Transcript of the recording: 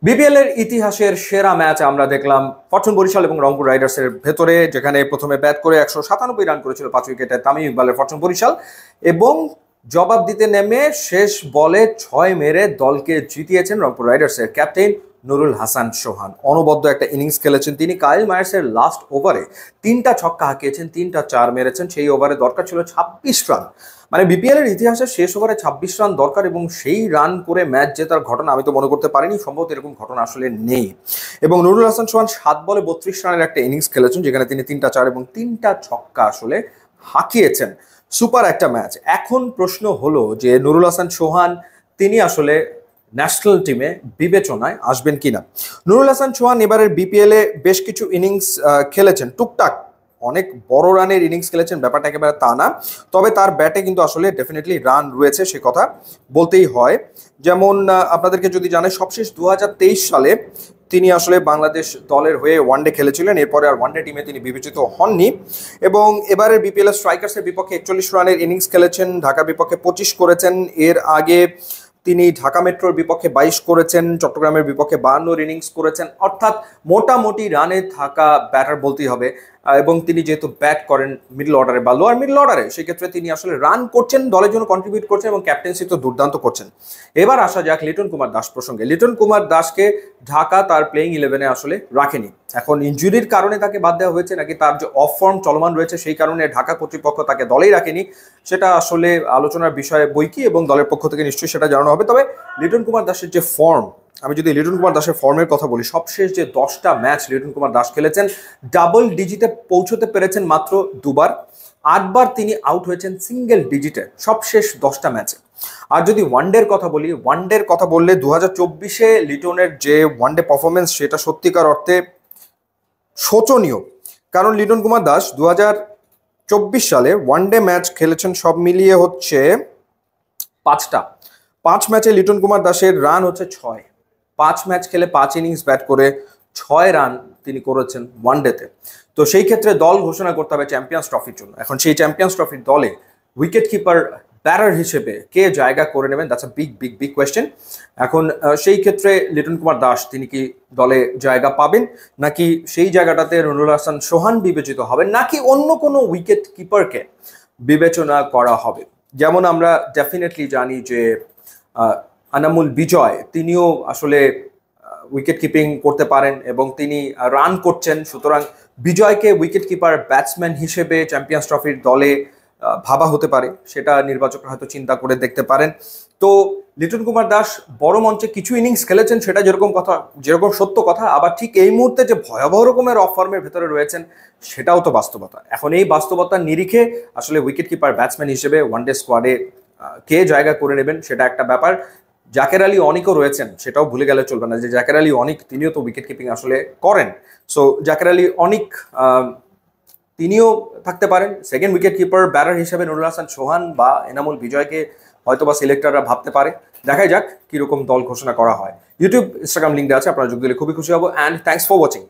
BPL এর ইতিহাসের সেরা ম্যাচ আমরা দেখলাম ফরচুন বরিশাল এবং রংপুর রাইডার্সের ভেতরে, যেখানে প্রথমে ব্যাট করে 197 রান করেছিল 5 উইকেটে তামিম ইকবালের ফরচুন বরিশাল এবং জবাব দিতে নেমে শেষ বলে 6 মেরে দলকে জিতিয়েছেন রংপুর রাইডার্সের ক্যাপ্টেন নুরুল হাসান সোহান। অনবদ্য একটা ইনিংস খেলেছেন তিনি। কাইল মায়ার্সের লাস্ট ওভারে 3টা ছক্কা হাঁকিয়েছেন, 3টা চার মেরেছেন। সেই ওভারে দরকার ছিল 26 রান। মানে বিপিএল এর ইতিহাসে শেষ ওভারে 26 রান দরকার এবং সেই রান করে ম্যাচ জেতার ঘটনা আমি তো মনে করতে পারিনি, সম্ভবত এরকম ঘটনা আসলে নেই। এবং নুরুল হাসান সোহান 7 বলে 32 রানের একটা ইনিংস খেলেছেন, যেখানে তিনি 3টা চার এবং 3টা ছক্কা আসলে হাঁকিয়েছেন। সুপার একটা ম্যাচ। এখন প্রশ্ন হলো যে নুরুল হাসান সোহান তিনি আসলে ন্যাশনাল টিমে বিবেচনায় আসবেন কিনা। নুরুল হাসান সোহান এবারের বিপিএল এ বেশ কিছু ইনিংস খেলেছেন, টুকটাক অনেক বড় রানের ইনিংস খেলেছেন, ব্যাপারটা একেবারে তা না। তবে তার ব্যাটে কিন্তু আসলে ডেফিনেটলি রান রয়েছে, সে কথা বলতেই হয়। যেমন আপনাদেরকে যদি জানেন, সবশেষ 2023 সালে তিনি আসলে বাংলাদেশ দলের হয়ে ওয়ানডে খেলেছিলেন, এরপরে আর ওয়ানডে টিমে তিনি বিবেচিত হননি। এবং এবারের বিপিএল স্ট্রাইকার্সের বিপক্ষে 41 রানের ইনিংস খেলেছেন, ঢাকার বিপক্ষে 25 করেছেন। এর আগে তিনি ঢাকা মেট্রোর বিপক্ষে 22 করেছেন, চট্টগ্রামের বিপক্ষে 52 ইনিংস করেছেন। অর্থাৎ মোটামুটি রানে থাকা ব্যাটার বলতেই হবে। এবং তিনি যেহেতু ব্যাট করেন মিডল অর্ডারে বা লোয়ার মিডল অর্ডারে, সেক্ষেত্রে তিনি আসলে রান করছেন, দলের জন্য কন্ট্রিবিউট করছেন এবং ক্যাপ্টেন্সি তো দুর্দান্ত করছেন। এবার আসা যাক লিটন কুমার দাস প্রসঙ্গে। লিটন কুমার দাসকে ঢাকা তার প্লেইং 11-এ আসলে রাখেনি। এখন ইনজুরির কারণে তাকে বাদ দেওয়া হয়েছে নাকি তার যে অফ ফর্ম চলমান রয়েছে সেই কারণে ঢাকা কর্তৃপক্ষ তাকে দলেই রাখেনি, সেটা আসলে আলোচনার বিষয় বই কি, এবং দলের পক্ষ থেকে নিশ্চয়ই সেটা জানানো হবে। তবে লিটন কুমার দাসের যে ফর্ম, আমি যদি লিটন কুমার দাসের ফর্মের কথা বলি, সবশেষ যে 10টা ম্যাচ লিটন কুমার দাস খেলেছেন, ডাবল ডিজিটে পৌঁছতে পেরেছেন মাত্র 2বার। 8বার তিনি আউট হয়েছেন সিঙ্গেল ডিজিটে সবশেষ 10টা ম্যাচে। আর যদি ওয়ানডের কথা বলি, ওয়ানডের কথা বললে 2024-এ লিটনের যে ওয়ানডে পারফরমেন্স সেটা সত্যিকার অর্থে শোচনীয়। কারণ লিটন কুমার দাস 2024 সালে ওয়ানডে ম্যাচ খেলেছেন সব মিলিয়ে হচ্ছে 5টা। 5 ম্যাচে লিটন কুমার দাসের রান হচ্ছে 6। 5 ম্যাচ খেলে 5 ইনিংস ব্যাট করে 6 রান তিনি করেছেন ওয়ানডেতে। তো সেই ক্ষেত্রে দল ঘোষণা করতে হবে চ্যাম্পিয়ন্স ট্রফির জন্য। এখন সেই চ্যাম্পিয়ন্স ট্রফির দলে উইকেট কিপার ব্যাটার হিসেবে কে জায়গা করে নেবেন, that's a big big big question. এখন সেই ক্ষেত্রে লিটন কুমার দাস তিনি কি দলে জায়গা পাবেন, নাকি সেই জায়গাটাতে নুরুল হাসান সোহান বিবেচিত হবেন, নাকি অন্য কোনো উইকেট কিপারকে বিবেচনা করা হবে। যেমন আমরা ডেফিনেটলি জানি যে আনামুল বিজয় তিনিও আসলে উইকেট কিপিং করতে পারেন এবং তিনি রান করছেন, সুতরাং বিজয়কে উইকেট কিপার ব্যাটসম্যান হিসেবে চ্যাম্পিয়ন্স ট্রফির দলে ভাবা হতে পারে, সেটা নির্বাচকরা হয়তো চিন্তা করে দেখতে পারেন। তো লিটন কুমার দাস বড় মঞ্চে কিছু ইনিংস খেলেছেন, সেটা যেরকম সত্য কথা, আবার ঠিক এই মুহূর্তে যে ভয়াবহ রকমের অফ ফর্মের ভেতরে রয়েছেন সেটাও তো বাস্তবতা। এখন এই বাস্তবতার নিরিখে আসলে উইকেট কিপার ব্যাটসম্যান হিসেবে ওয়ানডে স্কোয়াডে কে জায়গা করে নেবেন সেটা একটা ব্যাপার। জাকের আলী অনিকও রয়েছেন, সেটাও ভুলে গেলে চলবে না যে জাকের আলী অনিক তিনিও তো উইকেট কিপিং আসলে করেন। সো জাকের আলী অনিক তিনিও থাকতে পারেন। সেকেন্ড উইকেট কিপার ব্যাটার হিসেবে নুরুল হাসান সোহান বা এনামুল বিজয়কে হয়তোবা সিলেক্টররা ভাবতে পারে। দেখা যাক কিরকম দল ঘোষণা করা হয়। ইউটিউব ইনস্টাগ্রাম লিঙ্ক দেওয়া আছে, আপনারা যোগ দিলে খুবই খুশি হবো। And thanks for watching.